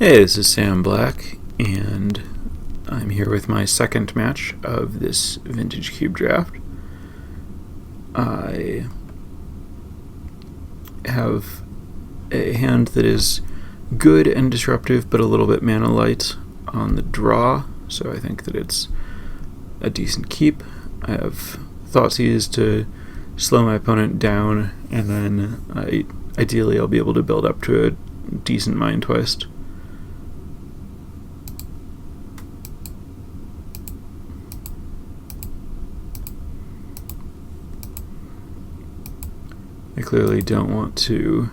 Hey, this is Sam Black, and I'm here with my second match of this Vintage Cube draft. I have a hand that is good and disruptive, but a little bit mana light on the draw, so I think that it's a decent keep. I have Thoughtseize to slow my opponent down, and then ideally I'll be able to build up to a decent Mind Twist. I clearly don't want to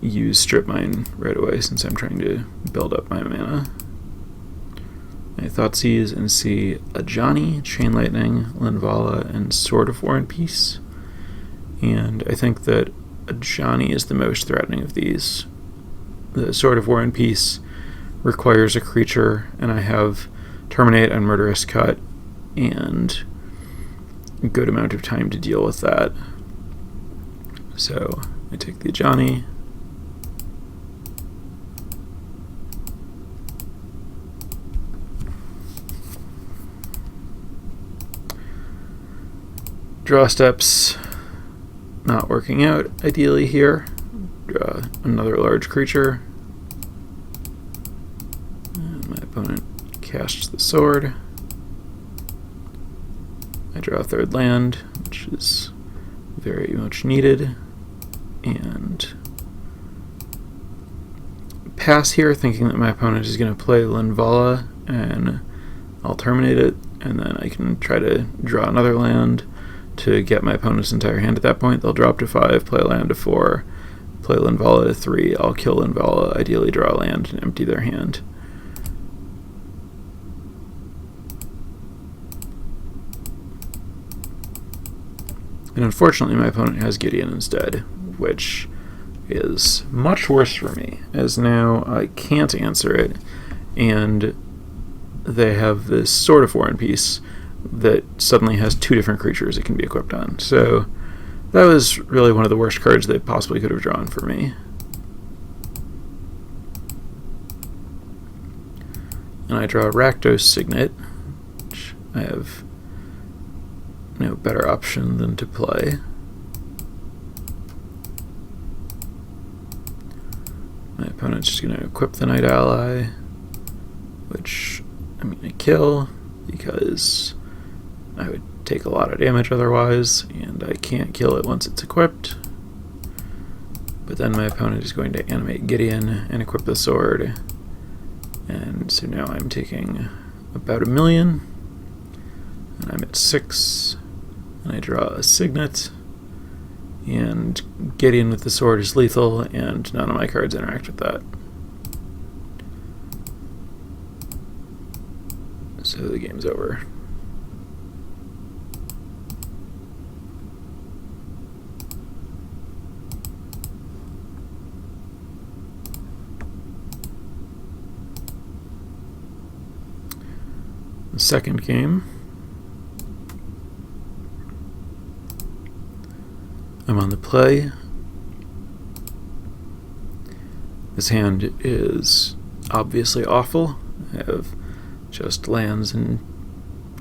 use Strip Mine right away since I'm trying to build up my mana. I Thoughtseize and see Ajani, Chain Lightning, Linvala, and Sword of War and Peace. And I think that Ajani is the most threatening of these. The Sword of War and Peace requires a creature, and I have Terminate and Murderous Cut and a good amount of time to deal with that. So I take the Ajani. Draw steps not working out ideally here. Draw another large creature. And my opponent casts the sword. I draw a third land, which is very much needed. And pass here, thinking that my opponent is going to play Linvala, and I'll terminate it, and then I can try to draw another land to get my opponent's entire hand at that point. They'll drop to 5, play a land to 4, play Linvala to 3, I'll kill Linvala, ideally draw a land, and empty their hand. And unfortunately my opponent has Gideon instead, which is much worse for me, as now I can't answer it, and they have this Sword of War and Peace that suddenly has 2 different creatures it can be equipped on. So that was really one of the worst cards they possibly could have drawn for me. And I draw Rakdos Signet, which I have no better option than to play. My opponent's just going to equip the Night Ally, which I'm going to kill because I would take a lot of damage otherwise, and I can't kill it once it's equipped. But then my opponent is going to animate Gideon and equip the sword, and so now I'm taking about 1 million, and I'm at 6, and I draw a Signet, and Gideon with the sword is lethal, and none of my cards interact with that. So the game's over. The second game, I'm on the play. This hand is obviously awful. I have just lands and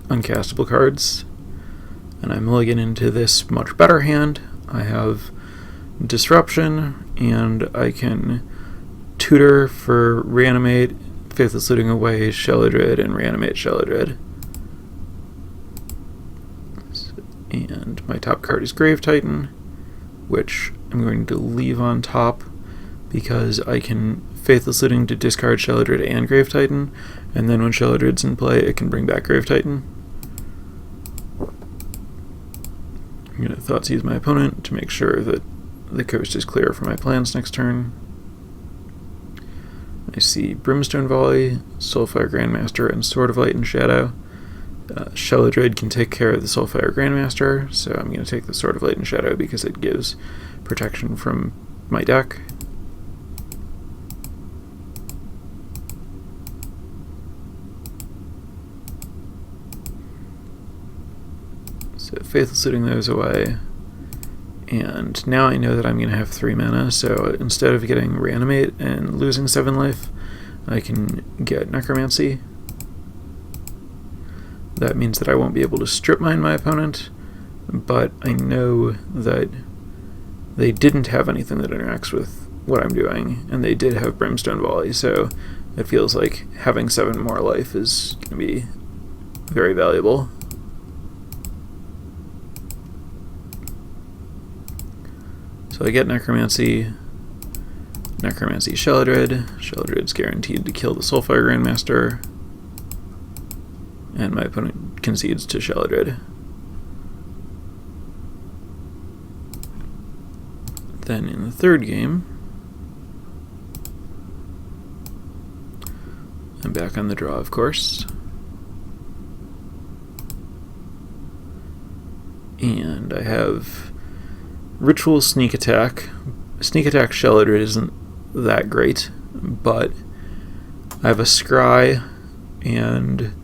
uncastable cards, and I mulligan into this much better hand. I have Disruption, and I can tutor for Reanimate, Faithless Looting Away, Shepherdred, and Reanimate Shepherdred. And my top card is Grave Titan, which I'm going to leave on top because I can Faithless Looting to discard Shepherdred and Grave Titan, and then when Shepherdred's in play, it can bring back Grave Titan. I'm going to Thoughtseize my opponent to make sure that the coast is clear for my plans next turn. I see Brimstone Volley, Soulfire Grandmaster, and Sword of Light and Shadow. Shepherdred can take care of the Soulfire Grandmaster, so I'm going to take the Sword of Light and Shadow because it gives protection from my deck. So Faithless Looting those away. And now I know that I'm going to have 3 mana, so instead of getting Reanimate and losing 7 life, I can get Necromancy. That means that I won't be able to strip mine my opponent, but I know that they didn't have anything that interacts with what I'm doing, and they did have Brimstone Volley, so it feels like having 7 more life is going to be very valuable. So I get Necromancy, Sheoldred. Sheoldred's guaranteed to kill the Soulfire Grandmaster, and my opponent concedes to Sheoldred. Then in the third game, I'm back on the draw, of course. And I have Ritual Sneak Attack. Sneak Attack Sheoldred isn't that great, but I have a Scry, and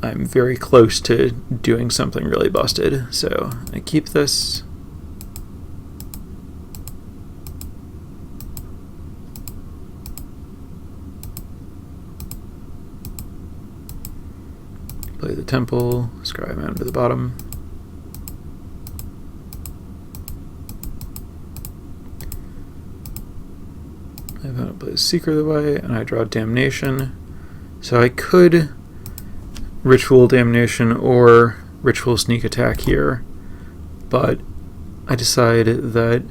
I'm very close to doing something really busted, so I keep this. Play the Temple, Scry Mountain to the bottom. My opponent plays Secret away, and I draw Damnation. So I could Ritual Damnation or Ritual Sneak Attack here, but I decide that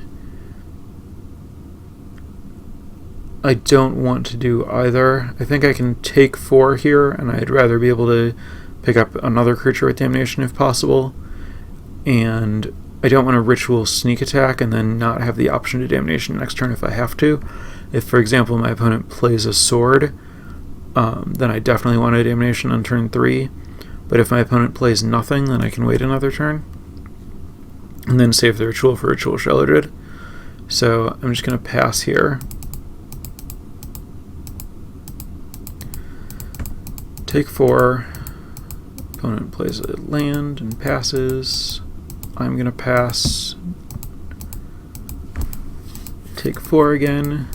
I don't want to do either. I think I can take 4 here, and I'd rather be able to pick up another creature with Damnation if possible, and I don't want to Ritual Sneak Attack and then not have the option to Damnation next turn if I have to. If, for example, my opponent plays a Sword, then I definitely want a Damnation on turn 3, but if my opponent plays nothing, then I can wait another turn and then save the Ritual for Ritual Sheoldred. So I'm just going to pass here. Take 4. Opponent plays a land and passes. I'm going to pass. Take 4 again.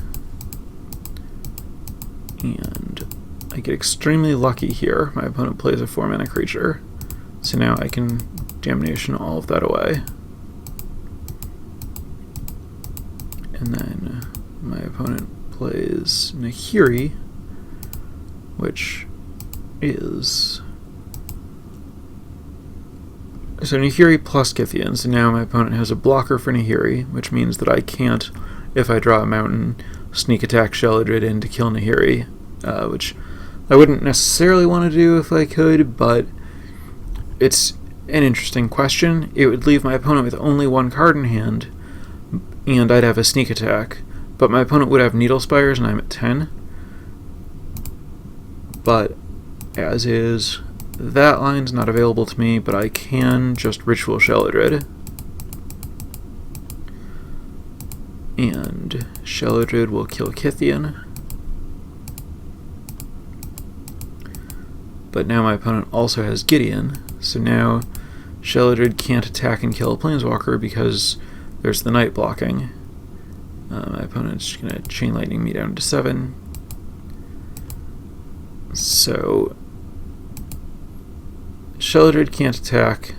And I get extremely lucky here. My opponent plays a 4-mana creature. So now I can Damnation all of that away. And then my opponent plays Nahiri, which is... So Nahiri plus Kythian, so now my opponent has a blocker for Nahiri, which means that I can't, if I draw a mountain, Sneak Attack Sheoldred in to kill Nahiri, which I wouldn't necessarily want to do if I could, but it's an interesting question. It would leave my opponent with only 1 card in hand, and I'd have a Sneak Attack, but my opponent would have Needle Spires and I'm at 10. But as is, that line's not available to me, but I can just Ritual Sheoldred. And Sheoldred will kill Kythian. But now my opponent also has Gideon, so now Sheoldred can't attack and kill a Planeswalker because there's the night blocking. My opponent's going to Chain Lightning me down to 7. So Sheoldred can't attack.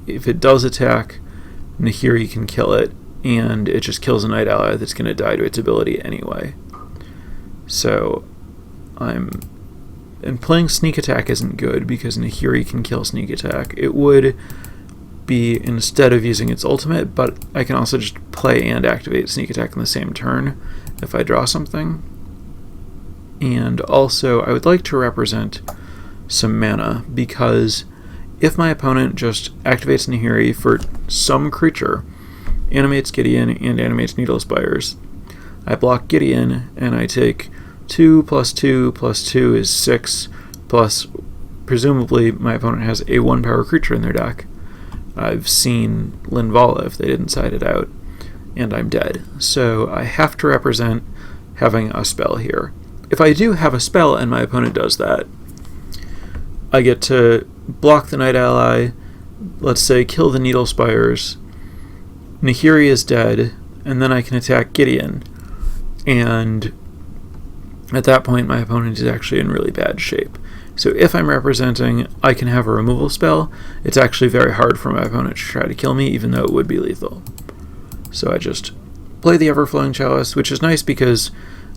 If it does attack, Nahiri can kill it, and it just kills a Night Ally that's going to die to its ability anyway. So and playing Sneak Attack isn't good because Nahiri can kill Sneak Attack. It would be instead of using its ultimate, but I can also just play and activate Sneak Attack in the same turn if I draw something. And also, I would like to represent some mana, because if my opponent just activates Nahiri for some creature, animates Gideon and animates Needle Spires, I block Gideon and I take 2 plus 2 plus 2 is 6, plus presumably my opponent has a 1-power creature in their deck. I've seen Linvala if they didn't side it out, and I'm dead. So I have to represent having a spell here. If I do have a spell and my opponent does that, I get to block the Night Ally, let's say kill the Needle Spires, Nahiri is dead, and then I can attack Gideon. And at that point my opponent is actually in really bad shape. So if I'm representing I can have a removal spell, it's actually very hard for my opponent to try to kill me, even though it would be lethal. So I just play the Everflowing Chalice, which is nice because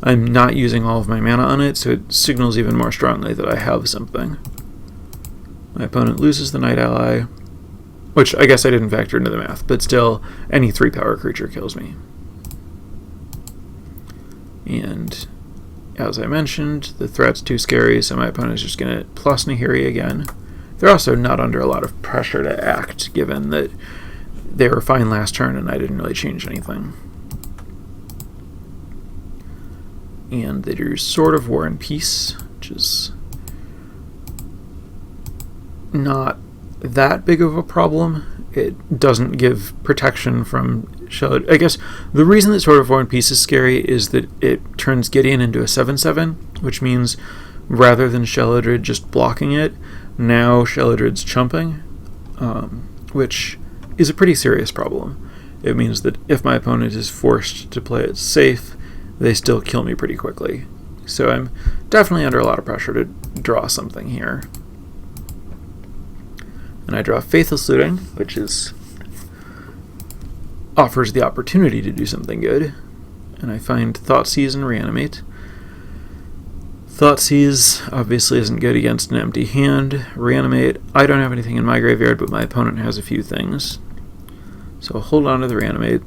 I'm not using all of my mana on it, so it signals even more strongly that I have something. My opponent loses the Night Ally, which I guess I didn't factor into the math, but still, any 3-power creature kills me. And as I mentioned, the threat's too scary, so my opponent's just going to plus Nahiri again. They're also not under a lot of pressure to act, given that they were fine last turn and I didn't really change anything. And they do Sword of War and Peace, which is not that big of a problem. It doesn't give protection from Sheoldred. I guess the reason that Sword of War and Peace is scary is that it turns Gideon into a 7/7, which means rather than Sheoldred just blocking it, now Sheoldred's chumping, which is a pretty serious problem. It means that if my opponent is forced to play it safe, they still kill me pretty quickly. So I'm definitely under a lot of pressure to draw something here. And I draw Faithless Looting, which offers the opportunity to do something good. And I find Thoughtseize and Reanimate. Thoughtseize obviously isn't good against an empty hand. Reanimate, I don't have anything in my graveyard, but my opponent has a few things. So I'll hold on to the Reanimate.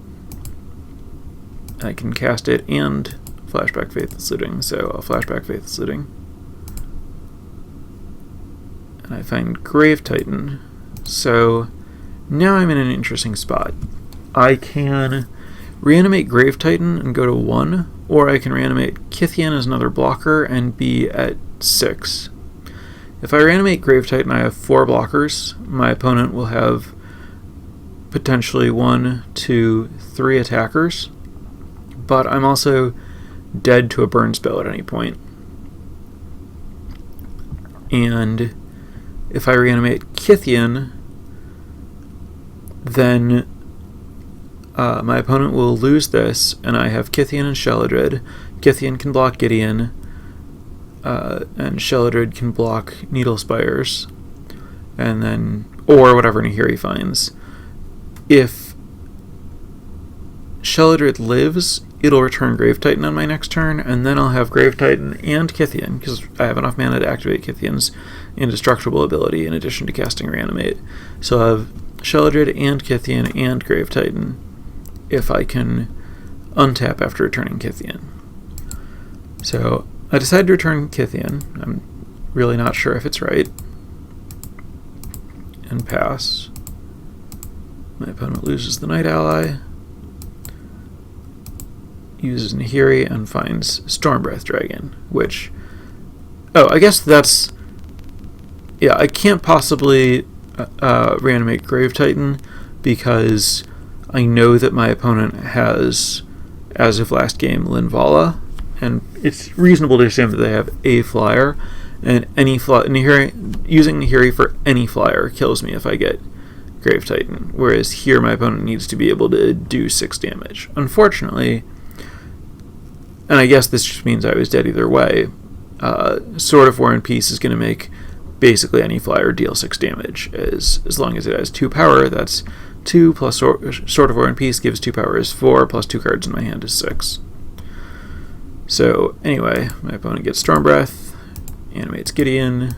I can cast it and flashback Faithless Looting, so I'll flashback Faithless Looting. And I find Grave Titan. So now I'm in an interesting spot. I can reanimate Grave Titan and go to 1, or I can reanimate Kythian as another blocker and be at 6. If I reanimate Grave Titan, I have 4 blockers. My opponent will have potentially 1, 2, 3 attackers, but I'm also dead to a burn spell at any point. And if I reanimate Kythian, then my opponent will lose this, and I have Kythian and Sheoldred. Kythian can block Gideon, and Sheoldred can block Needle Spires, and then, or whatever Nahiri finds. If Sheoldred lives, it'll return Grave Titan on my next turn, and then I'll have Grave Titan and Kythian, because I have enough mana to activate Kythian's indestructible ability in addition to casting Reanimate. So I'll have Sheoldred and Kythian and Grave Titan if I can untap after returning Kythian. So I decided to return Kythian. I'm really not sure if it's right. And pass. My opponent loses the Night Ally, uses Nahiri, and finds Stormbreath Dragon, which... Oh, I guess that's... Yeah, I can't possibly reanimate Grave Titan because I know that my opponent has, as of last game, Linvala, and it's reasonable to assume that they have a flyer, and any using Nahiri for any flyer kills me if I get Grave Titan, whereas here my opponent needs to be able to do 6 damage. Unfortunately, and I guess this just means I was dead either way, Sword of War and Peace is going to make basically any flyer deal 6 damage, as long as it has 2 power. That's 2 plus Sword of War and Peace gives 2 power is 4, plus 2 cards in my hand is 6. So anyway, my opponent gets Stormbreath, animates Gideon,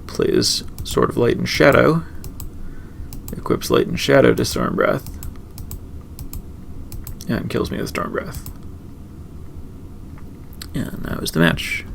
plays Sword of Light and Shadow, equips Light and Shadow to Stormbreath, and kills me with Stormbreath. And that was the match.